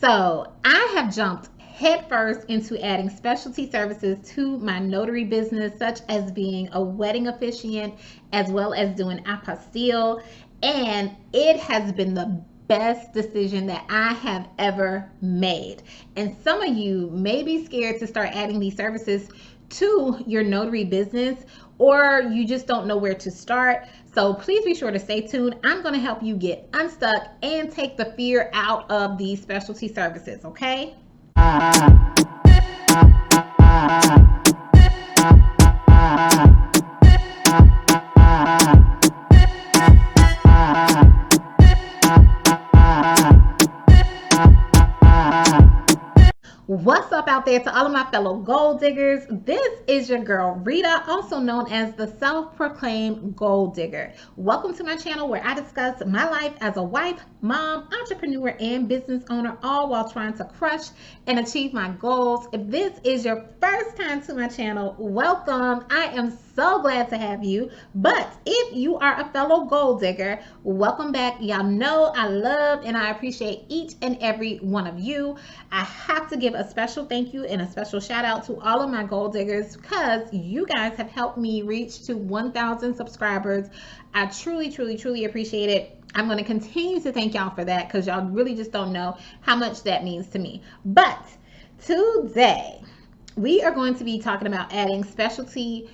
So I have jumped headfirst into adding specialty services to my notary business, such as being a wedding officiant, as well as doing apostille. And it has been the best decision that I have ever made. And some of you may be scared to start adding these services to your notary business, or you just don't know where to start. So please be sure to stay tuned. I'm going to help you get unstuck and take the fear out of these specialty services, okay? What's up out there to all of my fellow gold diggers? This is your girl Rita, also known as the self-proclaimed gold digger. Welcome to my channel where I discuss my life as a wife, mom, entrepreneur, and business owner, all while trying to crush and achieve my goals. If this is your first time to my channel, welcome. I am so glad to have you. But if you are a fellow gold digger, welcome back. Y'all know I love and I appreciate each and every one of you. I have to give a special thank you and a special shout out to all of my gold diggers because you guys have helped me reach to 1,000 subscribers. I truly appreciate it. I'm going to continue to thank y'all for that because y'all really just don't know how much that means to me. But today we are going to be talking about adding specialty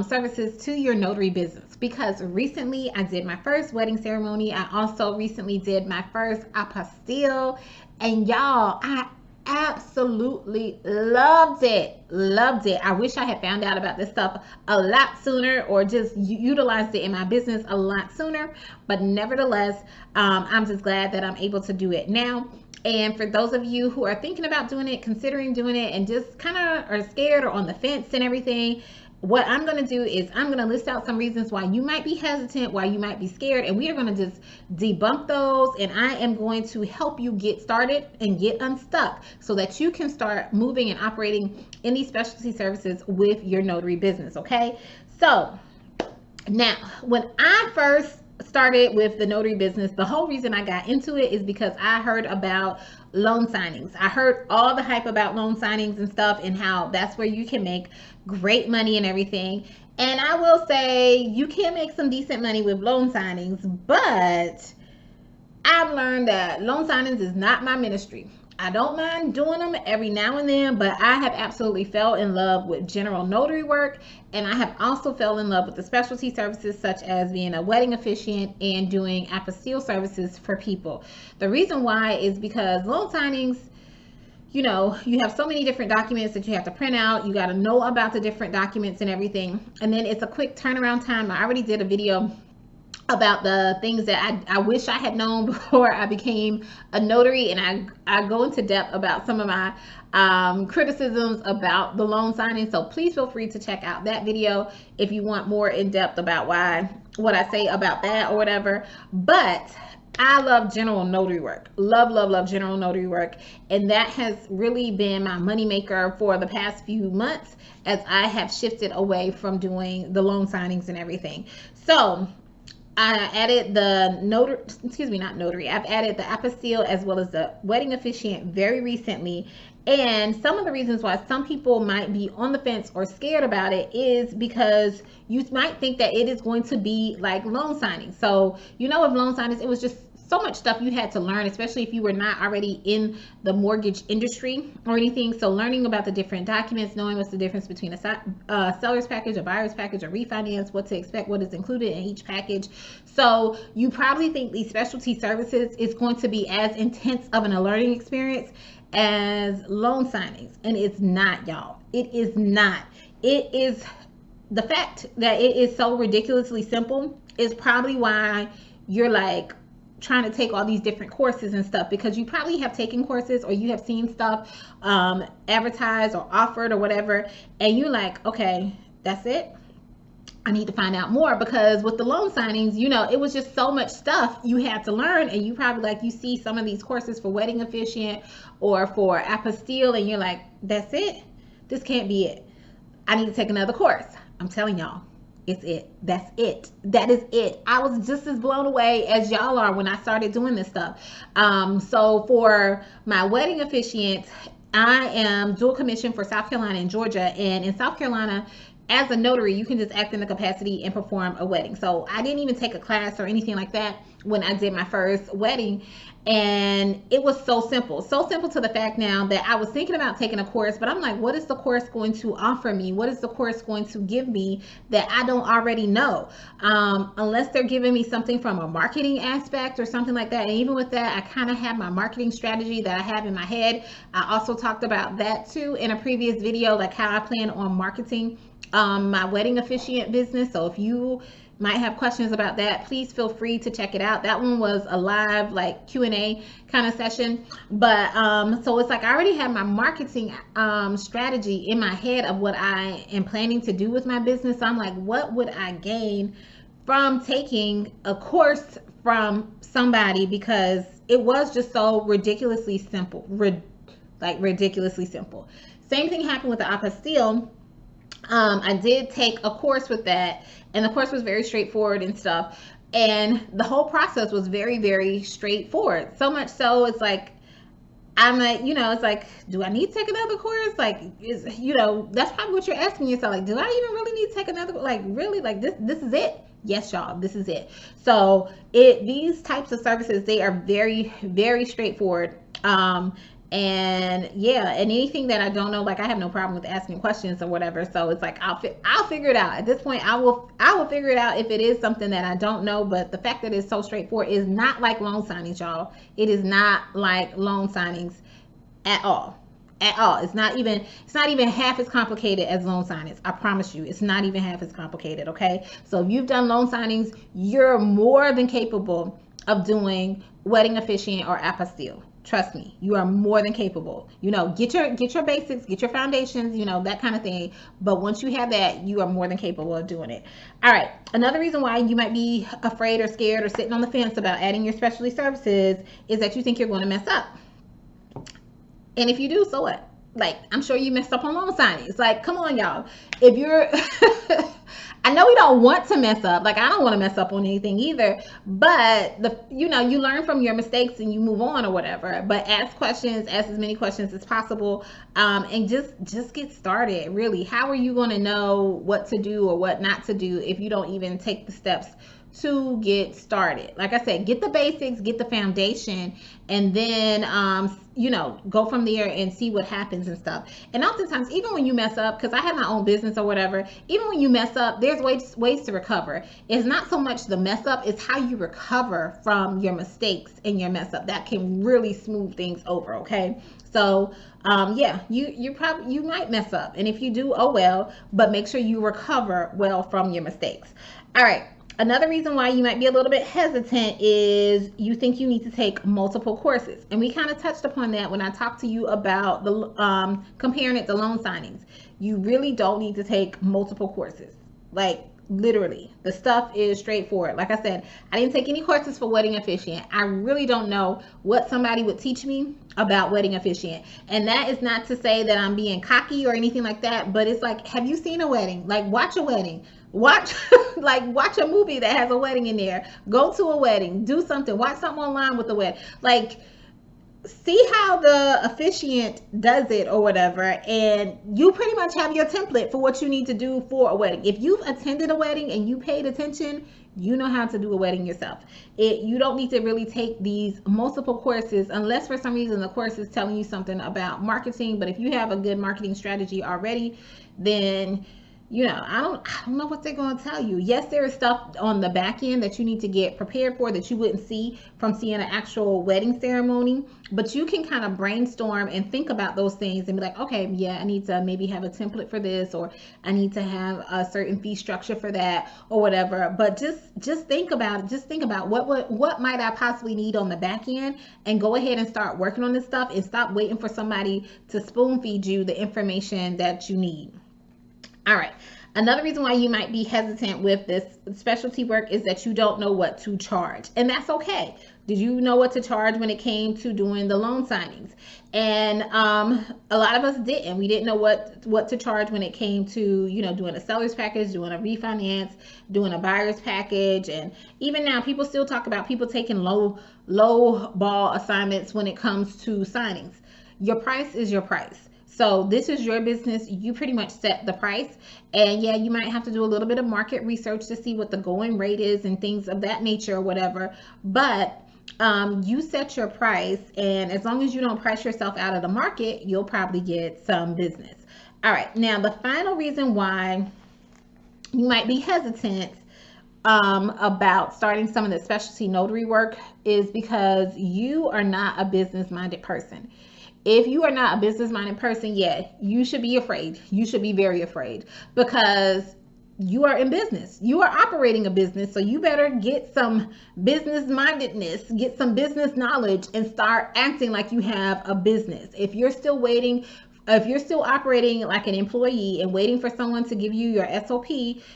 services to your notary business, because recently I did my first wedding ceremony. I also recently did my first apostille, and y'all, I absolutely loved it. I wish I had found out about this stuff a lot sooner, or just utilized it in my business a lot sooner. But nevertheless, I'm just glad that I'm able to do it now. And for those of you who are thinking about doing it, considering doing it, and just kind of are scared or on the fence and everything, what I'm going to do is I'm going to list out some reasons why you might be hesitant, why you might be scared, and we are going to just debunk those, and I am going to help you get started and get unstuck so that you can start moving and operating in these specialty services with your notary business, okay? So now, when I first started with the notary business, the whole reason I got into it is because I heard about loan signings. I heard all the hype about loan signings and stuff, and how that's where you can make great money and everything. And I will say you can make some decent money with loan signings, but I've learned that loan signings is not my ministry. I don't mind doing them every now and then, but I have absolutely fell in love with general notary work, and I have also fell in love with the specialty services such as being a wedding officiant and doing apostille services for people. The reason why is because loan signings, you know, you have so many different documents that you have to print out. You got to know about the different documents and everything, and then it's a quick turnaround time. I already did a video about the things that I wish I had known before I became a notary, and I go into depth about some of my criticisms about the loan signing. So please feel free to check out that video if you want more in depth about what I say about that or whatever. But I love general notary work. Love general notary work. And that has really been my moneymaker for the past few months as I have shifted away from doing the loan signings and everything. So I added the I've added the apostille as well as the wedding officiant very recently. And some of the reasons why some people might be on the fence or scared about it is because you might think that it is going to be like loan signing. So, you know, with loan signings, it was just so much stuff you had to learn, especially if you were not already in the mortgage industry or anything. So learning about the different documents, knowing what's the difference between a seller's package, a buyer's package, a refinance, what to expect, what is included in each package. So you probably think these specialty services is going to be as intense of a learning experience as loan signings, and it's not, y'all. It is not. It is the fact that it is so ridiculously simple is probably why you're like trying to take all these different courses and stuff, because you probably have taken courses or you have seen stuff advertised or offered or whatever, and you're like, okay, that's it. I need to find out more, because with the loan signings, you know, it was just so much stuff you had to learn, and you probably like, you see some of these courses for wedding officiant or for apostille, and you're like, that's it. This can't be it. I need to take another course. I'm telling y'all, It's it. That's it. That is it. I was just as blown away as y'all are when I started doing this stuff. So for my wedding officiant, I am dual commission for South Carolina and Georgia. And in South Carolina, as a notary, you can just act in the capacity and perform a wedding. So I didn't even take a class or anything like that when I did my first wedding. And it was so simple to the fact now that I was thinking about taking a course, but I'm like, what is the course going to offer me? What is the course going to give me that I don't already know? Unless they're giving me something from a marketing aspect or something like that. And even with that, I kind of have my marketing strategy that I have in my head. I also talked about that too in a previous video, like how I plan on marketing my wedding officiant business. So if you might have questions about that, please feel free to check it out. That one was a live like Q&A kind of session. But so it's like I already have my marketing strategy in my head of what I am planning to do with my business. So I'm like, what would I gain from taking a course from somebody? Because it was just so ridiculously simple, ridiculously simple. Same thing happened with the Apostille. I did take a course with that, and the course was very straightforward and stuff. And the whole process was very, very straightforward. So much so, it's like, I'm like, it's like, do I need to take another course? Like, that's probably what you're asking yourself. Like, do I even really need to take another? Like, really? Like, this is it? Yes, y'all, this is it. So these types of services, they are very, very straightforward. And yeah, and anything that I don't know, like I have no problem with asking questions or whatever. So it's like I'll figure it out. At this point, I will figure it out if it is something that I don't know. But the fact that it's so straightforward is not like loan signings, y'all. It is not like loan signings at all. At all. It's not even half as complicated as loan signings. I promise you, it's not even half as complicated. Okay. So if you've done loan signings, you're more than capable of doing wedding officiant or apostille. Trust me, you are more than capable. Get your basics, get your foundations, that kind of thing. But once you have that, you are more than capable of doing it. All right. Another reason why you might be afraid or scared or sitting on the fence about adding your specialty services is that you think you're going to mess up. And if you do, so what? Like, I'm sure you messed up on loan signings. Like, come on, y'all. If you're, I know we don't want to mess up. Like, I don't want to mess up on anything either. But you learn from your mistakes and you move on or whatever. But ask questions, ask as many questions as possible, and just get started. Really, how are you going to know what to do or what not to do if you don't even take the steps to get started? Like I said, get the basics, get the foundation, and then go from there and see what happens and stuff. And oftentimes, even when you mess up, because I have my own business or whatever, even when you mess up, there's ways to recover. It's not so much the mess up, it's how you recover from your mistakes and your mess up that can really smooth things over. Okay. So yeah, you might mess up, and if you do, oh well, but make sure you recover well from your mistakes. All right. Another reason why you might be a little bit hesitant is you think you need to take multiple courses. And we kind of touched upon that when I talked to you about the comparing it to loan signings. You really don't need to take multiple courses. Like, literally, the stuff is straightforward. Like I said, I didn't take any courses for wedding officiant. I really don't know what somebody would teach me about wedding officiant. And that is not to say that I'm being cocky or anything like that, but it's like, have you seen a wedding? Like, watch a wedding. Watch a movie that has a wedding in there. Go to a wedding. Do something. Watch something online with the wedding. Like, see how the officiant does it or whatever, and you pretty much have your template for what you need to do for a wedding. If you've attended a wedding and you paid attention, you know how to do a wedding yourself. You don't need to really take these multiple courses unless for some reason the course is telling you something about marketing. But if you have a good marketing strategy already, then I don't know what they're going to tell you. Yes, there is stuff on the back end that you need to get prepared for that you wouldn't see from seeing an actual wedding ceremony, but you can kind of brainstorm and think about those things and be like, okay, yeah, I need to maybe have a template for this, or I need to have a certain fee structure for that or whatever. But just think about it. Just think about what might I possibly need on the back end, and go ahead and start working on this stuff, and stop waiting for somebody to spoon feed you the information that you need. All right. Another reason why you might be hesitant with this specialty work is that you don't know what to charge. And that's okay. Did you know what to charge when it came to doing the loan signings? And a lot of us didn't. We didn't know what to charge when it came to, you know, doing a seller's package, doing a refinance, doing a buyer's package. And even now, people still talk about people taking low ball assignments when it comes to signings. Your price is your price. So this is your business. You pretty much set the price. And yeah, you might have to do a little bit of market research to see what the going rate is and things of that nature or whatever. But you set your price, and as long as you don't price yourself out of the market, you'll probably get some business. All right, now the final reason why you might be hesitant about starting some of the specialty notary work is because you are not a business-minded person. If you are not a business-minded person, yeah, you should be afraid. You should be very afraid, because you are in business. You are operating a business, so you better get some business mindedness, get some business knowledge, and start acting like you have a business. If you're still operating like an employee and waiting for someone to give you your SOP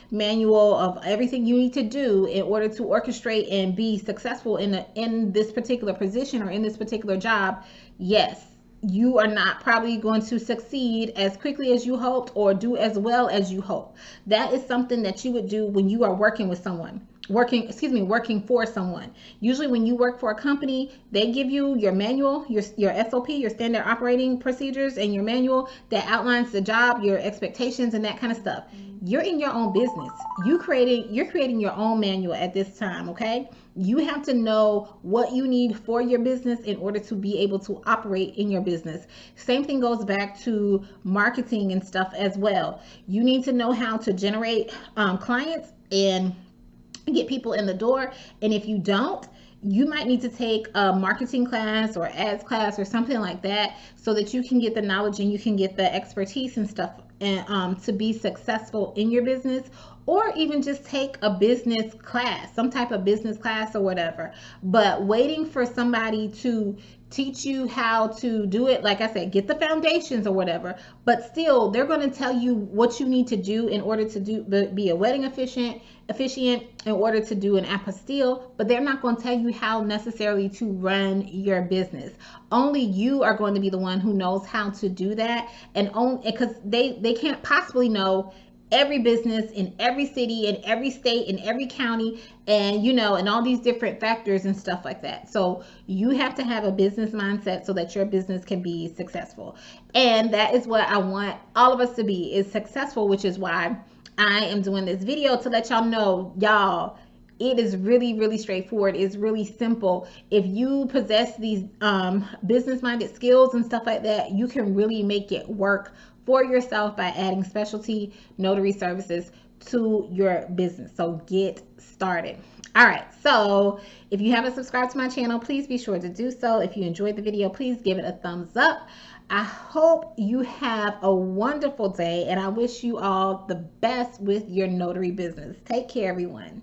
manual of everything you need to do in order to orchestrate and be successful in this particular position or in this particular job, yes, you are not probably going to succeed as quickly as you hoped or do as well as you hope. That is something that you would do when you are working with someone. Working for someone. Usually when you work for a company, they give you your manual, your SOP, your standard operating procedures, and your manual that outlines the job, your expectations, and that kind of stuff. You're in your own business. You're creating your own manual at this time, okay? You have to know what you need for your business in order to be able to operate in your business. Same thing goes back to marketing and stuff as well. You need to know how to generate clients and get people in the door. And if you don't, you might need to take a marketing class or ads class or something like that so that you can get the knowledge and you can get the expertise and stuff and to be successful in your business, or even just take a business class, some type of business class or whatever. But waiting for somebody to teach you how to do it, like I said, get the foundations or whatever, but still they're going to tell you what you need to do in order to be a wedding officiant, in order to do an apostille, but they're not going to tell you how necessarily to run your business. Only you are going to be the one who knows how to do that, and because they can't possibly know every business in every city, in every state, in every county, and and all these different factors and stuff like that. So you have to have a business mindset so that your business can be successful. And that is what I want all of us to be, is successful, which is why I am doing this video, to let y'all know, y'all, it is really, really straightforward. It's really simple. If you possess these business-minded skills and stuff like that, you can really make it work for yourself by adding specialty notary services to your business. So get started. All right, so if you haven't subscribed to my channel, please be sure to do so. If you enjoyed the video, please give it a thumbs up. I hope you have a wonderful day, and I wish you all the best with your notary business. Take care, everyone.